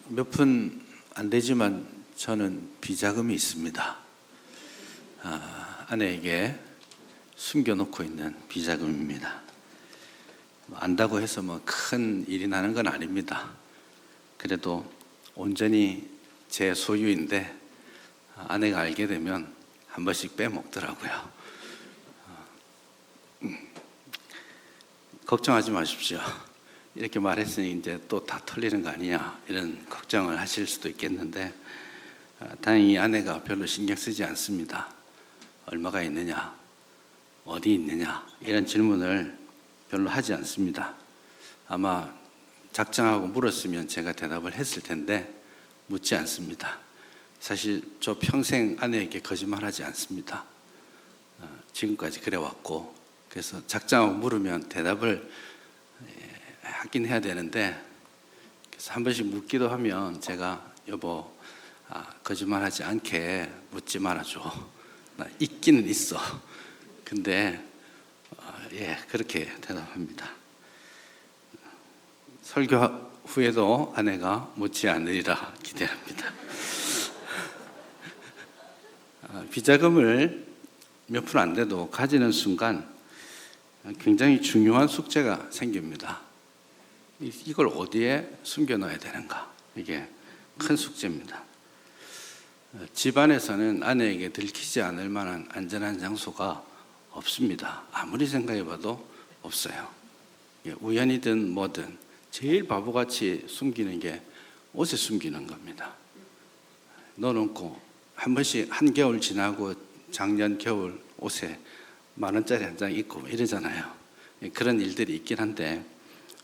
몇 푼 안 되지만 저는 비자금이 있습니다. 아내에게 숨겨놓고 있는 비자금입니다. 안다고 해서 뭐 큰 일이 나는 건 아닙니다. 그래도 온전히 제 소유인데 아내가 알게 되면 한 번씩 빼먹더라고요. 걱정하지 마십시오. 이렇게 말했으니 이제 또 다 털리는 거 아니냐 이런 걱정을 하실 수도 있겠는데 다행히 아내가 별로 신경 쓰지 않습니다. 얼마가 있느냐, 어디 있느냐 이런 질문을 별로 하지 않습니다. 아마 작정하고 물었으면 제가 대답을 했을 텐데 묻지 않습니다. 사실 저 평생 아내에게 거짓말하지 않습니다. 지금까지 그래왔고, 그래서 작정하고 물으면 대답을 하긴 해야 되는데, 그래서 한 번씩 묻기도 하면 제가 여보 거짓말하지 않게 묻지 말아줘. 나 있기는 있어. 근데 그렇게 대답합니다. 설교 후에도 아내가 묻지 않으리라 기대합니다. 비자금을 몇 푼 안 돼도 가지는 순간 굉장히 중요한 숙제가 생깁니다. 이걸 어디에 숨겨놔야 되는가? 이게 큰 숙제입니다. 집안에서는 아내에게 들키지 않을 만한 안전한 장소가 없습니다. 아무리 생각해봐도 없어요. 우연이든 뭐든 제일 바보같이 숨기는 게 옷에 숨기는 겁니다. 넣어놓고 한 번씩 한겨울 지나고 작년 겨울 옷에 10,000원짜리 한 장 있고 이러잖아요. 그런 일들이 있긴 한데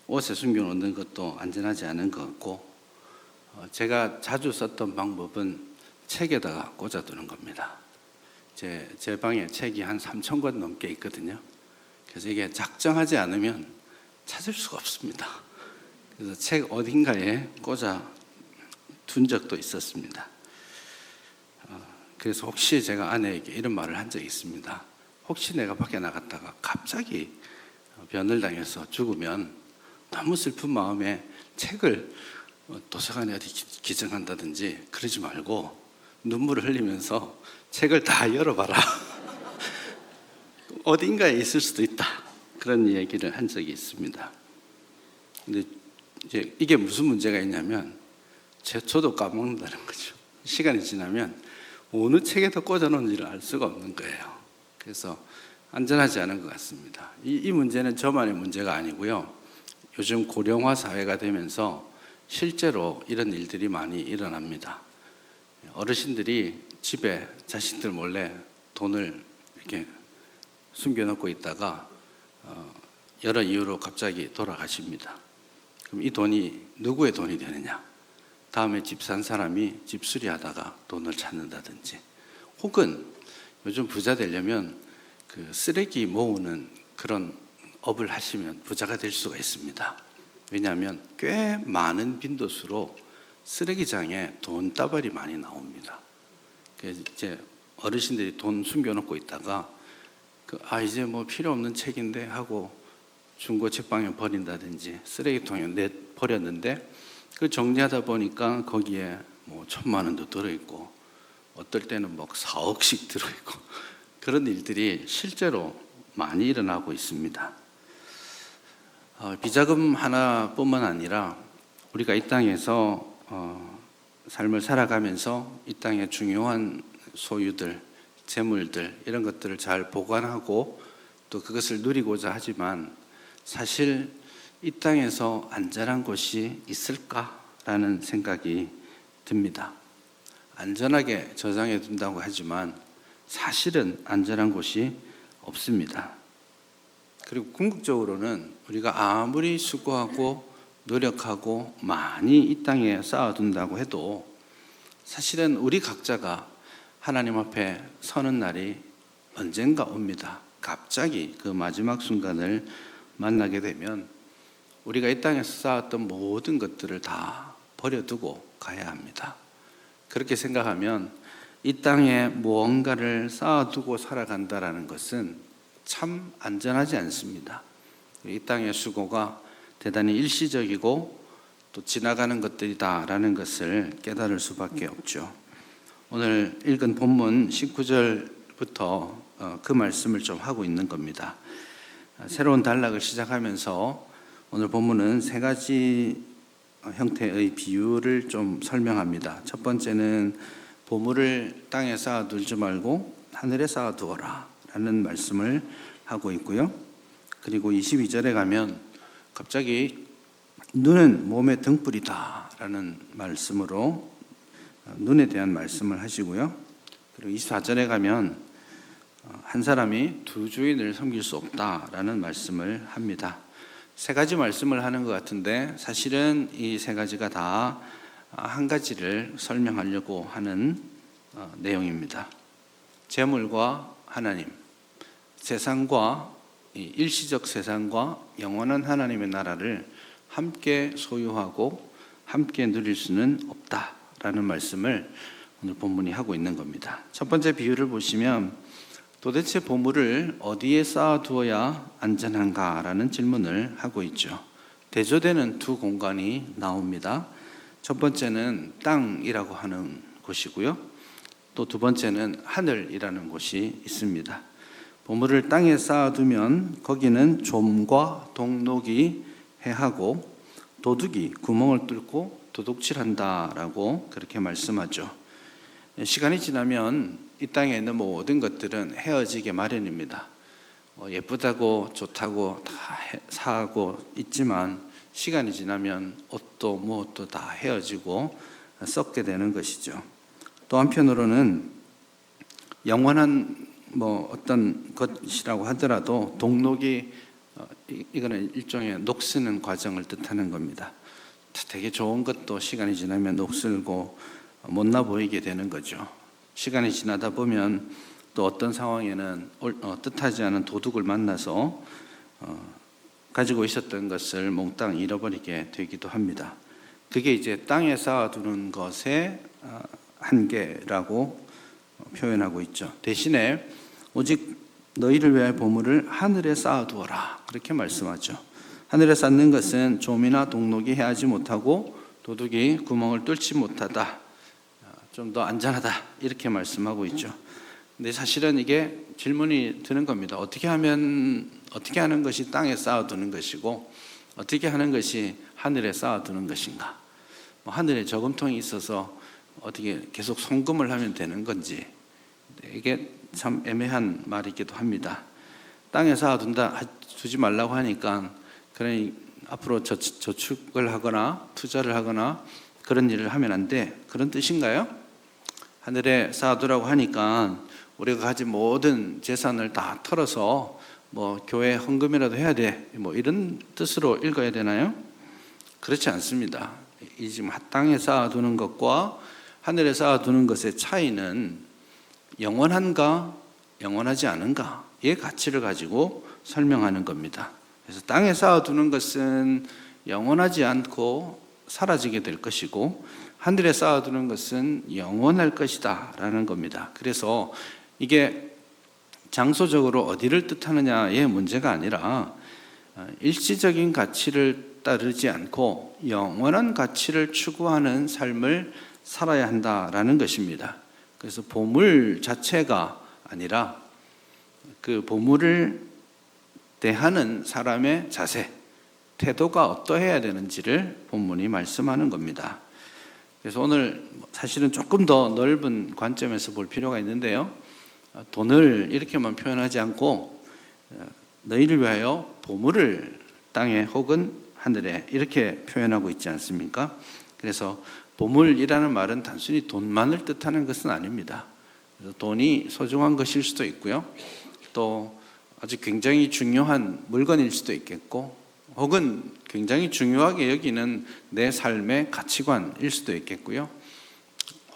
옷에 숨겨놓는 것도 안전하지 않은 것 같고, 제가 자주 썼던 방법은 책에다가 꽂아두는 겁니다. 제 방에 책이 한 3,000권 넘게 있거든요. 그래서 이게 작정하지 않으면 찾을 수가 없습니다. 그래서 책 어딘가에 꽂아 둔 적도 있었습니다. 그래서 혹시 제가 아내에게 이런 말을 한 적이 있습니다. 혹시 내가 밖에 나갔다가 갑자기 변을 당해서 죽으면 너무 슬픈 마음에 책을 도서관에 어디 기증한다든지 그러지 말고 눈물을 흘리면서 책을 다 열어봐라. 어딘가에 있을 수도 있다. 그런 얘기를 한 적이 있습니다. 근데 이제 이게 무슨 문제가 있냐면 저도 까먹는다는 거죠. 시간이 지나면 어느 책에다 꽂아놓은지를 알 수가 없는 거예요. 그래서 안전하지 않은 것 같습니다. 이 문제는 저만의 문제가 아니고요. 요즘 고령화 사회가 되면서 실제로 이런 일들이 많이 일어납니다. 어르신들이 집에 자식들 몰래 돈을 이렇게 숨겨놓고 있다가 여러 이유로 갑자기 돌아가십니다. 그럼 이 돈이 누구의 돈이 되느냐? 다음에 집 산 사람이 집 수리하다가 돈을 찾는다든지, 혹은 요즘 부자 되려면 그 쓰레기 모으는 그런 업을 하시면 부자가 될 수가 있습니다. 왜냐하면 꽤 많은 빈도수로 쓰레기장에 돈다발이 많이 나옵니다. 그래서 이제 어르신들이 돈 숨겨놓고 있다가 이제 뭐 필요 없는 책인데 하고 중고 책방에 버린다든지 쓰레기통에 버렸는데 그 정리하다 보니까 거기에 뭐 1,000만 원도 들어있고 어떨 때는 뭐 4억씩 들어있고 그런 일들이 실제로 많이 일어나고 있습니다. 비자금 하나뿐만 아니라 우리가 이 땅에서 삶을 살아가면서 이 땅의 중요한 소유들, 재물들 이런 것들을 잘 보관하고 또 그것을 누리고자 하지만 사실 이 땅에서 안전한 곳이 있을까라는 생각이 듭니다. 안전하게 저장해 둔다고 하지만 사실은 안전한 곳이 없습니다. 그리고 궁극적으로는 우리가 아무리 수고하고 노력하고 많이 이 땅에 쌓아둔다고 해도 사실은 우리 각자가 하나님 앞에 서는 날이 언젠가 옵니다. 갑자기 그 마지막 순간을 만나게 되면 우리가 이 땅에서 쌓았던 모든 것들을 다 버려두고 가야 합니다. 그렇게 생각하면 이 땅에 무언가를 쌓아두고 살아간다는 것은 참 안전하지 않습니다. 이 땅의 수고가 대단히 일시적이고 또 지나가는 것들이다라는 것을 깨달을 수밖에 없죠. 오늘 읽은 본문 19절부터 그 말씀을 좀 하고 있는 겁니다. 새로운 단락을 시작하면서 오늘 본문은 세 가지 형태의 비유를 좀 설명합니다. 첫 번째는 보물을 땅에 쌓아두지 말고 하늘에 쌓아두어라 라는 말씀을 하고 있고요. 그리고 22절에 가면 갑자기 눈은 몸의 등불이다 라는 말씀으로 눈에 대한 말씀을 하시고요. 그리고 24절에 가면 한 사람이 두 주인을 섬길 수 없다라는 말씀을 합니다. 세 가지 말씀을 하는 것 같은데 사실은 이 세 가지가 다 한 가지를 설명하려고 하는 내용입니다. 재물과 하나님, 세상과 일시적 세상과 영원한 하나님의 나라를 함께 소유하고 함께 누릴 수는 없다라는 말씀을 오늘 본문이 하고 있는 겁니다. 첫 번째 비유를 보시면 도대체 보물을 어디에 쌓아두어야 안전한가라는 질문을 하고 있죠. 대조되는 두 공간이 나옵니다. 첫 번째는 땅이라고 하는 곳이고요. 또 두 번째는 하늘이라는 곳이 있습니다. 보물을 땅에 쌓아두면 거기는 좀과 동록이 해하고 도둑이 구멍을 뚫고 도둑질한다라고 그렇게 말씀하죠. 시간이 지나면 이 땅에 있는 모든 것들은 헤어지게 마련입니다. 예쁘다고 좋다고 다 사고 있지만 시간이 지나면 옷도 무엇도 다 헤어지고 썩게 되는 것이죠. 또 한편으로는 영원한 어떤 것이라고 하더라도 동록이 이거는 일종의 녹쓰는 과정을 뜻하는 겁니다. 되게 좋은 것도 시간이 지나면 녹슬고 못나 보이게 되는 거죠. 시간이 지나다 보면 또 어떤 상황에는 뜻하지 않은 도둑을 만나서 가지고 있었던 것을 몽땅 잃어버리게 되기도 합니다. 그게 이제 땅에 쌓아두는 것의 한계라고 표현하고 있죠. 대신에 오직 너희를 위하여 보물을 하늘에 쌓아두어라 그렇게 말씀하죠. 하늘에 쌓는 것은 좀이나 동록이 해하지 못하고 도둑이 구멍을 뚫지 못하다, 좀 더 안전하다 이렇게 말씀하고 있죠. 근데 사실은 이게 질문이 드는 겁니다. 어떻게 하는 것이 땅에 쌓아두는 것이고 어떻게 하는 것이 하늘에 쌓아두는 것인가? 하늘에 저금통이 있어서 어떻게 계속 송금을 하면 되는 건지 이게 참 애매한 말이기도 합니다. 땅에 쌓아두지 말라고 하니까 그러니 앞으로 저축을 하거나 투자를 하거나 그런 일을 하면 안 돼, 그런 뜻인가요? 하늘에 쌓아두라고 하니까 우리가 가진 모든 재산을 다 털어서 교회 헌금이라도 해야 돼, 이런 뜻으로 읽어야 되나요? 그렇지 않습니다. 이 지금 땅에 쌓아두는 것과 하늘에 쌓아두는 것의 차이는 영원한가 영원하지 않은가의 가치를 가지고 설명하는 겁니다. 그래서 땅에 쌓아두는 것은 영원하지 않고 사라지게 될 것이고 하늘에 쌓아두는 것은 영원할 것이다 라는 겁니다. 그래서 이게 장소적으로 어디를 뜻하느냐의 문제가 아니라 일시적인 가치를 따르지 않고 영원한 가치를 추구하는 삶을 살아야 한다라는 것입니다. 그래서 보물 자체가 아니라 그 보물을 대하는 사람의 자세, 태도가 어떠해야 되는지를 본문이 말씀하는 겁니다. 그래서 오늘 사실은 조금 더 넓은 관점에서 볼 필요가 있는데요. 돈을 이렇게만 표현하지 않고 너희를 위하여 보물을 땅에 혹은 하늘에 이렇게 표현하고 있지 않습니까? 그래서 보물이라는 말은 단순히 돈만을 뜻하는 것은 아닙니다. 그래서 돈이 소중한 것일 수도 있고요. 또 아주 굉장히 중요한 물건일 수도 있겠고 혹은 굉장히 중요하게 여기는 내 삶의 가치관일 수도 있겠고요.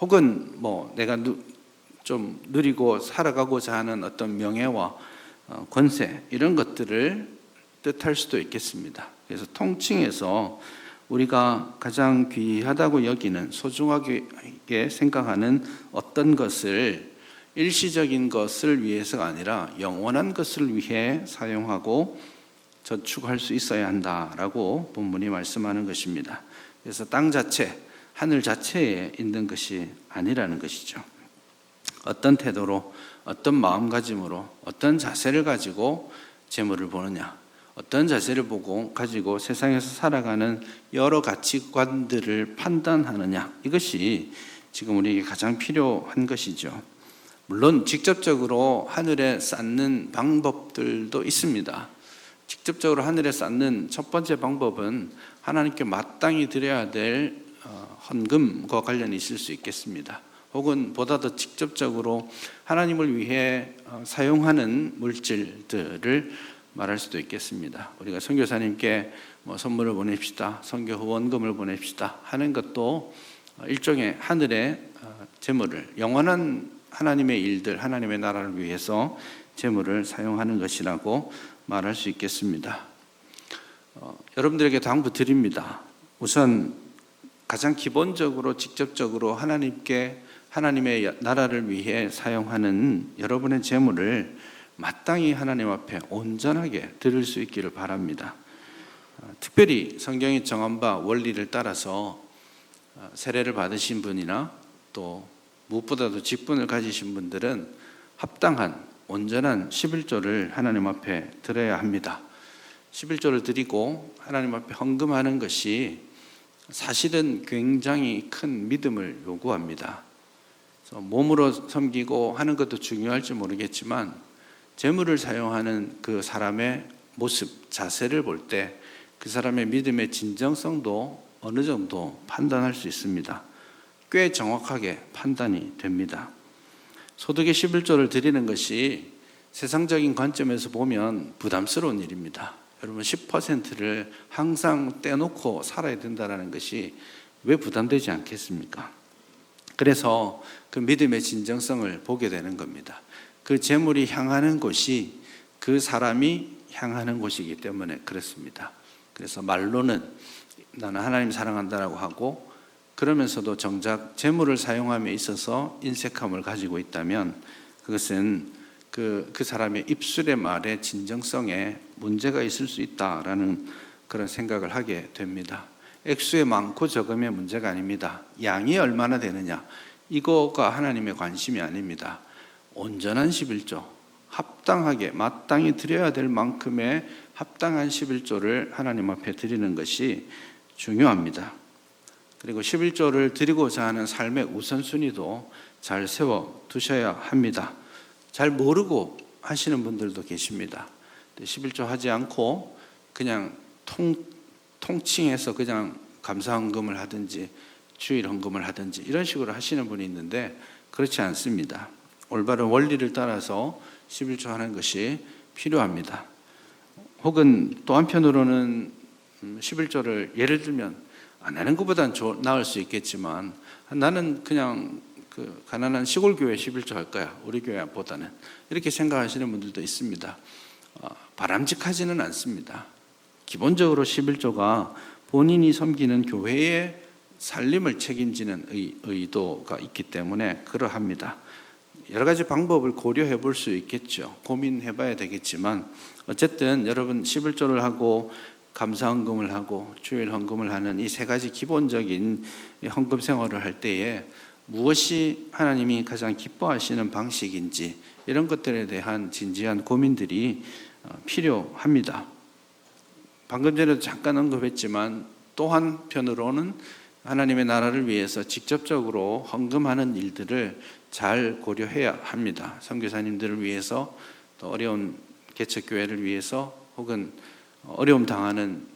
혹은 내가 좀 누리고 살아가고자 하는 어떤 명예와 권세 이런 것들을 뜻할 수도 있겠습니다. 그래서 통칭해서 우리가 가장 귀하다고 여기는 소중하게 생각하는 어떤 것을 일시적인 것을 위해서가 아니라 영원한 것을 위해 사용하고 저축할 수 있어야 한다라고 본문이 말씀하는 것입니다. 그래서 땅 자체, 하늘 자체에 있는 것이 아니라는 것이죠. 어떤 태도로, 어떤 마음가짐으로, 어떤 자세를 가지고 재물을 보느냐, 어떤 자세를 가지고 세상에서 살아가는 여러 가치관들을 판단하느냐, 이것이 지금 우리에게 가장 필요한 것이죠. 물론 직접적으로 하늘에 쌓는 방법들도 있습니다. 직접적으로 하늘에 쌓는 첫 번째 방법은 하나님께 마땅히 드려야 될 헌금과 관련이 있을 수 있겠습니다. 혹은 보다 더 직접적으로 하나님을 위해 사용하는 물질들을 말할 수도 있겠습니다. 우리가 선교사님께 선물을 보냅시다, 선교 후원금을 보냅시다 하는 것도 일종의 하늘의 재물을, 영원한 하나님의 일들, 하나님의 나라를 위해서 재물을 사용하는 것이라고 말할 수 있겠습니다. 여러분들에게 당부드립니다. 우선 가장 기본적으로 직접적으로 하나님의 나라를 위해 사용하는 여러분의 재물을 마땅히 하나님 앞에 온전하게 드릴 수 있기를 바랍니다. 특별히 성경이 정한 바 원리를 따라서 세례를 받으신 분이나 또 무엇보다도 직분을 가지신 분들은 합당한 온전한 11조를 하나님 앞에 드려야 합니다. 11조를 드리고 하나님 앞에 헌금하는 것이 사실은 굉장히 큰 믿음을 요구합니다. 그래서 몸으로 섬기고 하는 것도 중요할지 모르겠지만 재물을 사용하는 그 사람의 모습, 자세를 볼 때 그 사람의 믿음의 진정성도 어느 정도 판단할 수 있습니다. 꽤 정확하게 판단이 됩니다. 소득의 11조를 드리는 것이 세상적인 관점에서 보면 부담스러운 일입니다. 여러분 10%를 항상 떼놓고 살아야 된다는 것이 왜 부담되지 않겠습니까? 그래서 그 믿음의 진정성을 보게 되는 겁니다. 그 재물이 향하는 곳이 그 사람이 향하는 곳이기 때문에 그렇습니다. 그래서 말로는 나는 하나님 사랑한다라고 하고 그러면서도 정작 재물을 사용함에 있어서 인색함을 가지고 있다면 그것은 그 사람의 입술의 말의 진정성에 문제가 있을 수 있다라는 그런 생각을 하게 됩니다. 액수의 많고 적음의 문제가 아닙니다. 양이 얼마나 되느냐, 이거가 하나님의 관심이 아닙니다. 온전한 11조, 합당하게 마땅히 드려야 될 만큼의 합당한 11조를 하나님 앞에 드리는 것이 중요합니다. 그리고 11조를 드리고자 하는 삶의 우선순위도 잘 세워두셔야 합니다. 잘 모르고 하시는 분들도 계십니다. 11조 하지 않고 그냥 통칭해서 그냥 감사헌금을 하든지 주일 헌금을 하든지 이런 식으로 하시는 분이 있는데 그렇지 않습니다. 올바른 원리를 따라서 11조 하는 것이 필요합니다. 혹은 또 한편으로는 11조를 예를 들면 나는 그보단 나을 수 있겠지만 나는 그냥 그 가난한 시골 교회 11조 할 거야, 우리 교회보다는, 이렇게 생각하시는 분들도 있습니다. 바람직하지는 않습니다. 기본적으로 11조가 본인이 섬기는 교회의 살림을 책임지는 의도가 있기 때문에 그러합니다. 여러 가지 방법을 고려해 볼 수 있겠죠. 고민해 봐야 되겠지만 어쨌든 여러분 11조를 하고 감사헌금을 하고 주일 헌금을 하는 이 세 가지 기본적인 헌금 생활을 할 때에 무엇이 하나님이 가장 기뻐하시는 방식인지 이런 것들에 대한 진지한 고민들이 필요합니다. 방금 전에도 잠깐 언급했지만 또 한편으로는 하나님의 나라를 위해서 직접적으로 헌금하는 일들을 잘 고려해야 합니다. 선교사님들을 위해서, 또 어려운 개척교회를 위해서, 혹은 어려움 당하는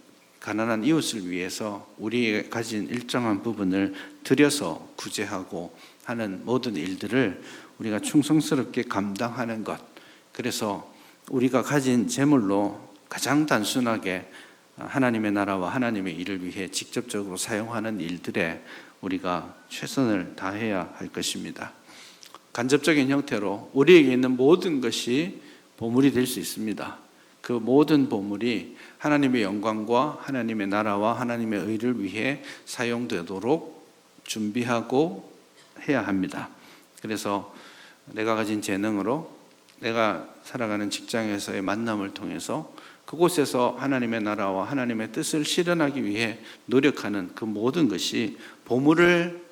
가난한 이웃을 위해서 우리가 가진 일정한 부분을 들여서 구제하고 하는 모든 일들을 우리가 충성스럽게 감당하는 것, 그래서 우리가 가진 재물로 가장 단순하게 하나님의 나라와 하나님의 일을 위해 직접적으로 사용하는 일들에 우리가 최선을 다해야 할 것입니다. 간접적인 형태로 우리에게 있는 모든 것이 보물이 될 수 있습니다. 그 모든 보물이 하나님의 영광과 하나님의 나라와 하나님의 의를 위해 사용되도록 준비하고 해야 합니다. 그래서 내가 가진 재능으로, 내가 살아가는 직장에서의 만남을 통해서 그곳에서 하나님의 나라와 하나님의 뜻을 실현하기 위해 노력하는 그 모든 것이 보물을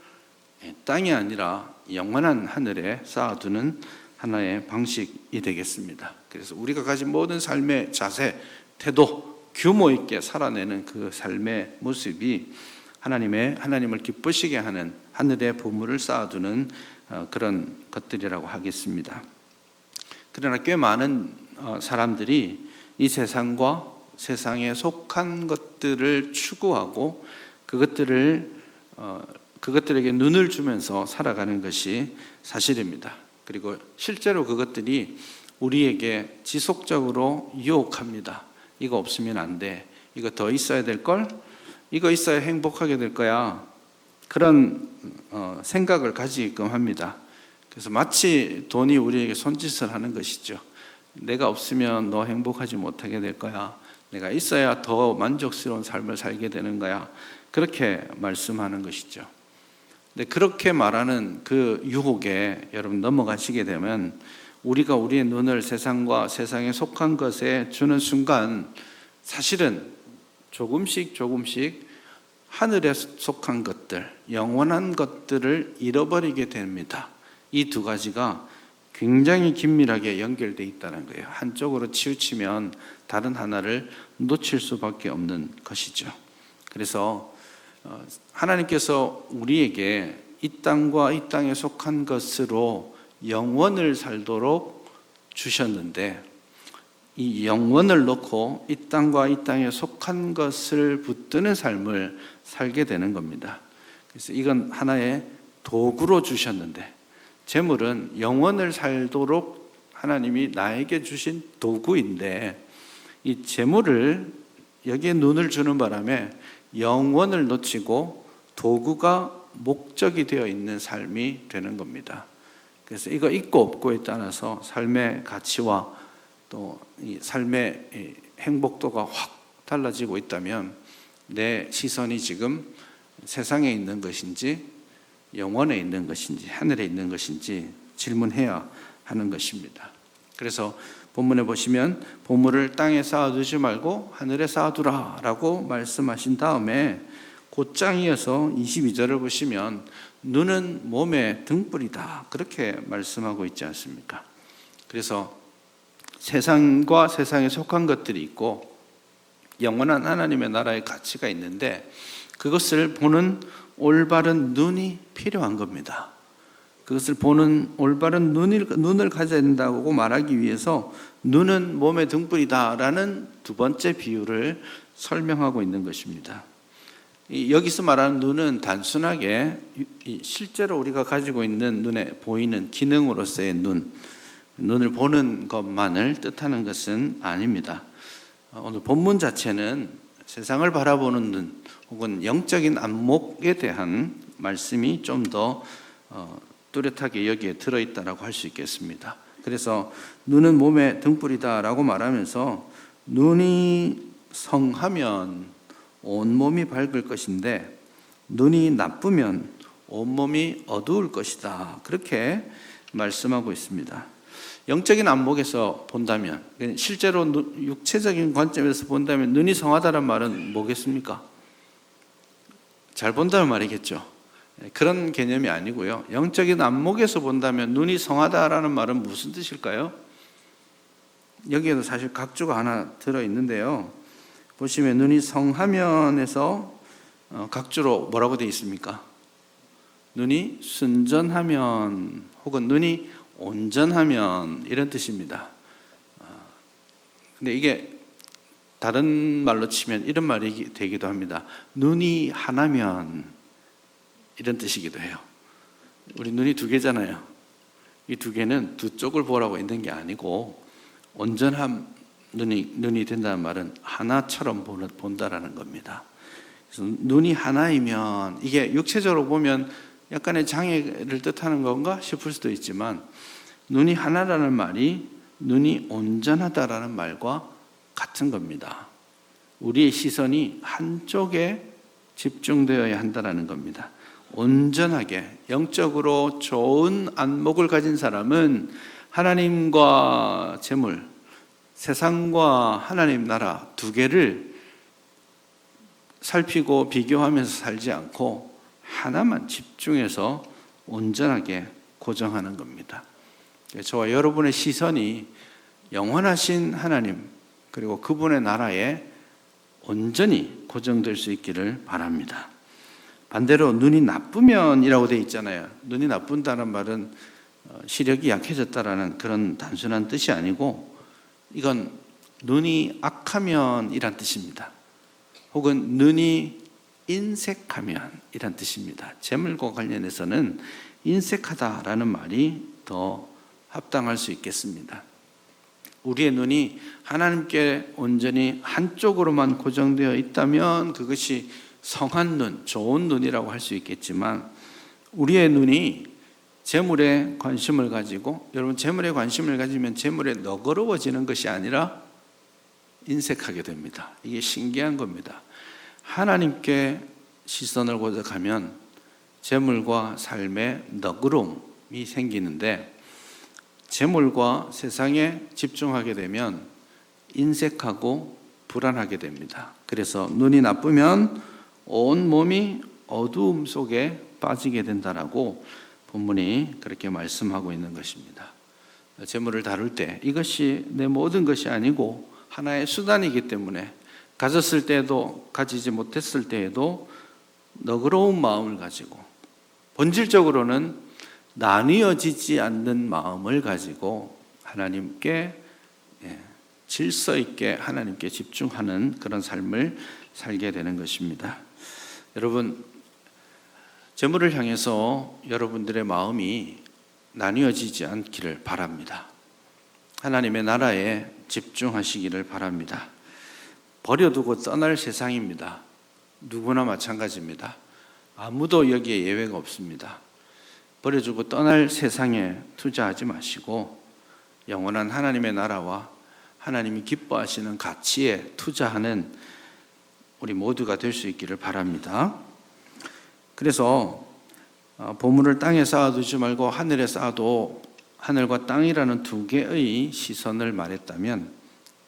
땅이 아니라 영원한 하늘에 쌓아두는 하나의 방식이 되겠습니다. 그래서 우리가 가진 모든 삶의 자세, 태도, 규모 있게 살아내는 그 삶의 모습이 하나님을 기쁘시게 하는 하늘의 보물을 쌓아두는 그런 것들이라고 하겠습니다. 그러나 꽤 많은 사람들이 이 세상과 세상에 속한 것들을 추구하고 그것들에게 눈을 주면서 살아가는 것이 사실입니다. 그리고 실제로 그것들이 우리에게 지속적으로 유혹합니다. 이거 없으면 안 돼. 이거 더 있어야 될 걸? 이거 있어야 행복하게 될 거야. 그런 생각을 가지게끔 합니다. 그래서 마치 돈이 우리에게 손짓을 하는 것이죠. 내가 없으면 너 행복하지 못하게 될 거야. 내가 있어야 더 만족스러운 삶을 살게 되는 거야. 그렇게 말씀하는 것이죠. 근데 그렇게 말하는 그 유혹에 여러분 넘어가시게 되면 우리가 우리의 눈을 세상과 세상에 속한 것에 주는 순간 사실은 조금씩 하늘에 속한 것들, 영원한 것들을 잃어버리게 됩니다. 이 두 가지가 굉장히 긴밀하게 연결되어 있다는 거예요. 한쪽으로 치우치면 다른 하나를 놓칠 수밖에 없는 것이죠. 그래서 하나님께서 우리에게 이 땅과 이 땅에 속한 것으로 영원을 살도록 주셨는데 이 영원을 놓고 이 땅과 이 땅에 속한 것을 붙드는 삶을 살게 되는 겁니다. 그래서 이건 하나의 도구로 주셨는데 재물은 영원을 살도록 하나님이 나에게 주신 도구인데 이 재물을 여기에 눈을 주는 바람에 영원을 놓치고 도구가 목적이 되어 있는 삶이 되는 겁니다. 그래서 이거 있고 없고에 따라서 삶의 가치와 또 이 삶의 행복도가 확 달라지고 있다면 내 시선이 지금 세상에 있는 것인지 영원에 있는 것인지 하늘에 있는 것인지 질문해야 하는 것입니다. 그래서 본문에 보시면 보물을 땅에 쌓아두지 말고 하늘에 쌓아두라 라고 말씀하신 다음에 곧장 이어서 22절을 보시면 눈은 몸의 등불이다 그렇게 말씀하고 있지 않습니까? 그래서 세상과 세상에 속한 것들이 있고 영원한 하나님의 나라의 가치가 있는데 그것을 보는 올바른 눈이 필요한 겁니다. 그것을 보는 올바른 눈을 가져야 된다고 말하기 위해서 눈은 몸의 등불이다라는 두 번째 비유를 설명하고 있는 것입니다. 여기서 말하는 눈은 단순하게 실제로 우리가 가지고 있는 눈에 보이는 기능으로서의 눈을 보는 것만을 뜻하는 것은 아닙니다. 오늘 본문 자체는 세상을 바라보는 눈 혹은 영적인 안목에 대한 말씀이 좀 더 뚜렷하게 여기에 들어있다라고 할 수 있겠습니다. 그래서 눈은 몸의 등불이다라고 말하면서 눈이 성하면 온몸이 밝을 것인데 눈이 나쁘면 온몸이 어두울 것이다. 그렇게 말씀하고 있습니다. 영적인 안목에서 본다면 실제로 육체적인 관점에서 본다면 눈이 성하다는 말은 뭐겠습니까? 잘 본다는 말이겠죠. 그런 개념이 아니고요. 영적인 안목에서 본다면 눈이 성하다라는 말은 무슨 뜻일까요? 여기에도 사실 각주가 하나 들어있는데요. 보시면 눈이 성하면에서 각주로 뭐라고 되어 있습니까? 눈이 순전하면 혹은 눈이 온전하면 이런 뜻입니다. 근데 이게 다른 말로 치면 이런 말이 되기도 합니다. 눈이 하나면 이런 뜻이기도 해요. 우리 눈이 두 개잖아요. 이 두 개는 두 쪽을 보라고 있는 게 아니고 온전한 눈이 된다는 말은 하나처럼 본다라는 겁니다. 그래서 눈이 하나이면 이게 육체적으로 보면 약간의 장애를 뜻하는 건가 싶을 수도 있지만 눈이 하나라는 말이 눈이 온전하다라는 말과 같은 겁니다. 우리의 시선이 한쪽에 집중되어야 한다는 겁니다. 온전하게 영적으로 좋은 안목을 가진 사람은 하나님과 재물 세상과 하나님 나라 두 개를 살피고 비교하면서 살지 않고 하나만 집중해서 온전하게 고정하는 겁니다. 저와 여러분의 시선이 영원하신 하나님 그리고 그분의 나라에 온전히 고정될 수 있기를 바랍니다. 반대로 눈이 나쁘면이라고 되어 있잖아요. 눈이 나쁜다는 말은 시력이 약해졌다라는 그런 단순한 뜻이 아니고 이건 눈이 악하면 이란 뜻입니다. 혹은 눈이 인색하면 이란 뜻입니다. 재물과 관련해서는 인색하다라는 말이 더 합당할 수 있겠습니다. 우리의 눈이 하나님께 온전히 한쪽으로만 고정되어 있다면 그것이 성한 눈, 좋은 눈이라고 할 수 있겠지만 우리의 눈이 재물에 관심을 가지고 여러분 재물에 관심을 가지면 재물에 너그러워지는 것이 아니라 인색하게 됩니다. 이게 신기한 겁니다. 하나님께 시선을 고정하면 재물과 삶에 너그러움이 생기는데 재물과 세상에 집중하게 되면 인색하고 불안하게 됩니다. 그래서 눈이 나쁘면 온 몸이 어두움 속에 빠지게 된다라고 본문이 그렇게 말씀하고 있는 것입니다. 재물을 다룰 때 이것이 내 모든 것이 아니고 하나의 수단이기 때문에 가졌을 때에도 가지지 못했을 때에도 너그러운 마음을 가지고 본질적으로는 나뉘어지지 않는 마음을 가지고 하나님께 질서 있게 하나님께 집중하는 그런 삶을 살게 되는 것입니다. 여러분, 재물을 향해서 여러분들의 마음이 나뉘어지지 않기를 바랍니다. 하나님의 나라에 집중하시기를 바랍니다. 버려두고 떠날 세상입니다. 누구나 마찬가지입니다. 아무도 여기에 예외가 없습니다. 버려주고 떠날 세상에 투자하지 마시고 영원한 하나님의 나라와 하나님이 기뻐하시는 가치에 투자하는 우리 모두가 될 수 있기를 바랍니다. 그래서 보물을 땅에 쌓아두지 말고 하늘에 쌓아도 하늘과 땅이라는 두 개의 시선을 말했다면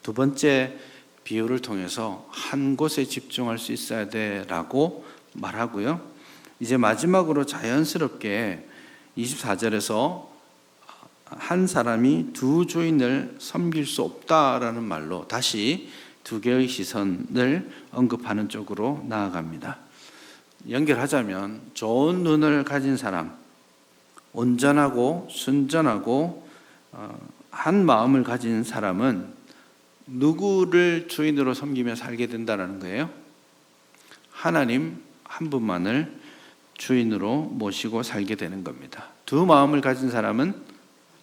두 번째 비유를 통해서 한 곳에 집중할 수 있어야 돼라고 말하고요. 이제 마지막으로 자연스럽게 24절에서 한 사람이 두 주인을 섬길 수 없다라는 말로 다시 두 개의 시선을 언급하는 쪽으로 나아갑니다. 연결하자면 좋은 눈을 가진 사람, 온전하고 순전하고 한 마음을 가진 사람은 누구를 주인으로 섬기며 살게 된다는 거예요? 하나님 한 분만을 주인으로 모시고 살게 되는 겁니다. 두 마음을 가진 사람은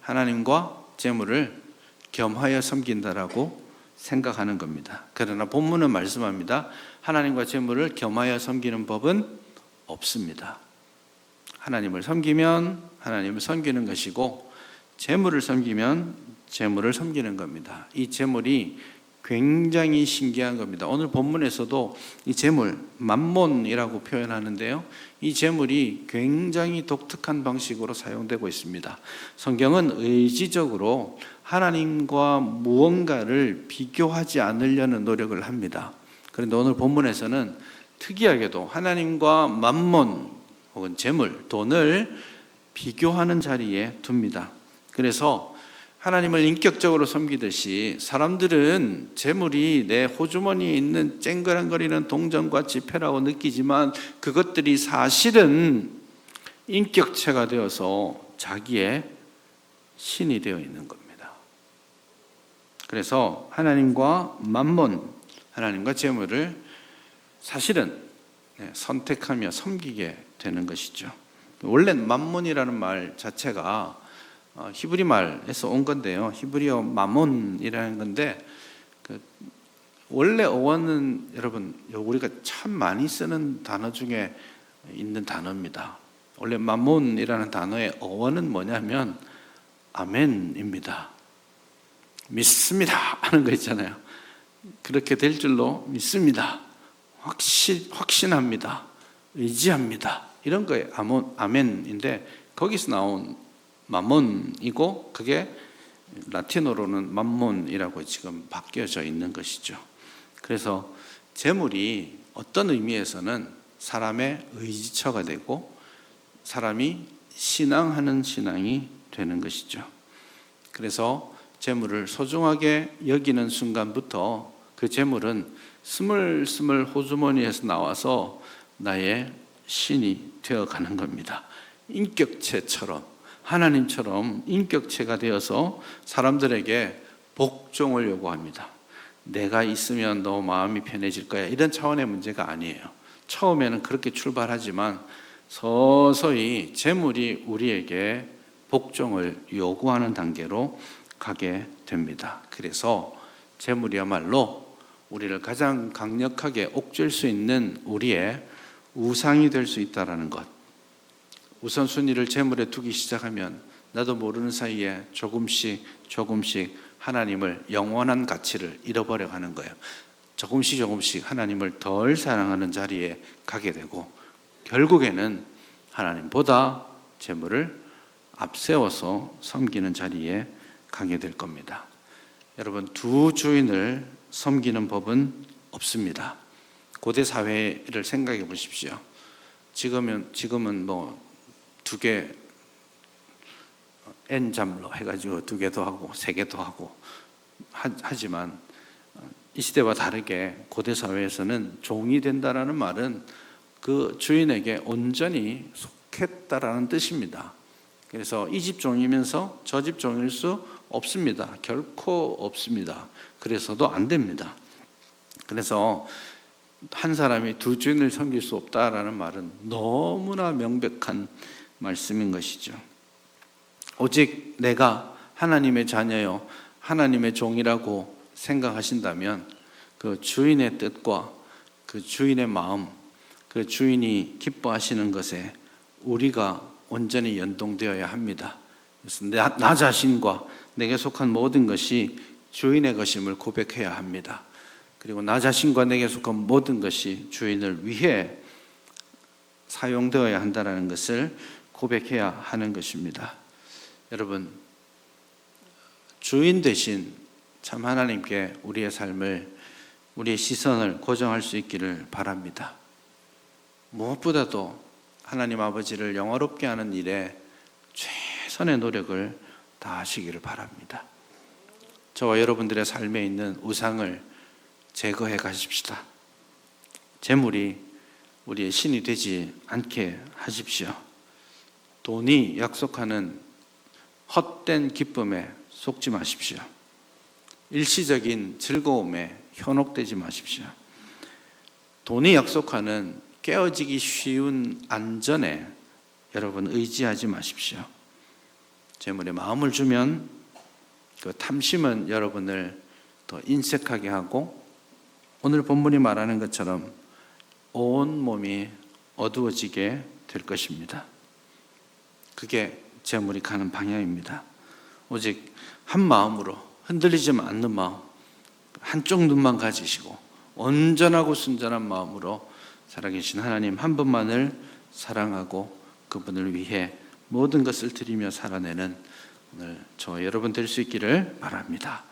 하나님과 재물을 겸하여 섬긴다라고 생각하는 겁니다. 그러나 본문은 말씀합니다. 하나님과 재물을 겸하여 섬기는 법은 없습니다. 하나님을 섬기면 하나님을 섬기는 것이고 재물을 섬기면 재물을 섬기는 겁니다. 이 재물이 굉장히 신기한 겁니다. 오늘 본문에서도 이 재물, 맘몬이라고 표현하는데요. 이 재물이 굉장히 독특한 방식으로 사용되고 있습니다. 성경은 의지적으로 하나님과 무언가를 비교하지 않으려는 노력을 합니다. 그런데 오늘 본문에서는 특이하게도 하나님과 맘몬 혹은 재물, 돈을 비교하는 자리에 둡니다. 그래서 하나님을 인격적으로 섬기듯이 사람들은 재물이 내 호주머니에 있는 쨍그랑거리는 동전과 지폐라고 느끼지만 그것들이 사실은 인격체가 되어서 자기의 신이 되어 있는 겁니다. 그래서 하나님과 맘몬, 하나님과 재물을 사실은 선택하며 섬기게 되는 것이죠. 원래 맘몬이라는 말 자체가 히브리 말에서 온 건데요. 히브리어 마몬이라는 건데 원래 어원은 여러분 우리가 참 많이 쓰는 단어 중에 있는 단어입니다. 원래 마몬이라는 단어의 어원은 뭐냐면 아멘입니다. 믿습니다 하는 거 있잖아요. 그렇게 될 줄로 믿습니다. 확신합니다. 의지합니다. 이런 거에 아멘인데 거기서 나온 마몬이고 그게 라틴어로는 맘몬이라고 지금 바뀌어져 있는 것이죠. 그래서 재물이 어떤 의미에서는 사람의 의지처가 되고 사람이 신앙하는 신앙이 되는 것이죠. 그래서 재물을 소중하게 여기는 순간부터 그 재물은 스물스물 호주머니에서 나와서 나의 신이 되어가는 겁니다. 인격체처럼, 하나님처럼 인격체가 되어서 사람들에게 복종을 요구합니다. 내가 있으면 너 마음이 편해질 거야, 이런 차원의 문제가 아니에요. 처음에는 그렇게 출발하지만 서서히 재물이 우리에게 복종을 요구하는 단계로 가게 됩니다. 그래서 재물이야말로 우리를 가장 강력하게 옥죄일 수 있는 우리의 우상이 될 수 있다는 것. 우선순위를 재물에 두기 시작하면 나도 모르는 사이에 조금씩 하나님을, 영원한 가치를 잃어버려 가는 거예요. 조금씩 하나님을 덜 사랑하는 자리에 가게 되고 결국에는 하나님보다 재물을 앞세워서 섬기는 자리에 가게 될 겁니다. 여러분, 두 주인을 섬기는 법은 없습니다. 고대 사회를 생각해 보십시오. 지금은 뭐 두 개 N잠로 해가지고 두 개도 하고 세 개도 하고 하지만 이 시대와 다르게 고대 사회에서는 종이 된다라는 말은 그 주인에게 온전히 속했다라는 뜻입니다. 그래서 이 집 종이면서 저 집 종일 수 없습니다. 결코 없습니다. 그래서도 안 됩니다. 그래서 한 사람이 두 주인을 섬길 수 없다라는 말은 너무나 명백한 말씀인 것이죠. 오직 내가 하나님의 자녀요, 하나님의 종이라고 생각하신다면 그 주인의 뜻과 그 주인의 마음, 그 주인이 기뻐하시는 것에 우리가 온전히 연동되어야 합니다. 그래서 나 자신과 내게 속한 모든 것이 주인의 것임을 고백해야 합니다. 그리고 나 자신과 내게 속한 모든 것이 주인을 위해 사용되어야 한다는 것을 고백해야 하는 것입니다. 여러분, 주인 대신 참 하나님께 우리의 삶을, 우리의 시선을 고정할 수 있기를 바랍니다. 무엇보다도 하나님 아버지를 영화롭게 하는 일에 최선의 노력을 다하시기를 바랍니다. 저와 여러분들의 삶에 있는 우상을 제거해 가십시다. 재물이 우리의 신이 되지 않게 하십시오. 돈이 약속하는 헛된 기쁨에 속지 마십시오. 일시적인 즐거움에 현혹되지 마십시오. 돈이 약속하는 깨어지기 쉬운 안전에 여러분 의지하지 마십시오. 재물에 마음을 주면 그 탐심은 여러분을 더 인색하게 하고 오늘 본문이 말하는 것처럼 온 몸이 어두워지게 될 것입니다. 그게 재물이 가는 방향입니다. 오직 한 마음으로, 흔들리지 않는 마음, 한쪽 눈만 가지시고 온전하고 순전한 마음으로 살아계신 하나님 한 분만을 사랑하고 그분을 위해 모든 것을 드리며 살아내는 오늘 저와 여러분 될 수 있기를 바랍니다.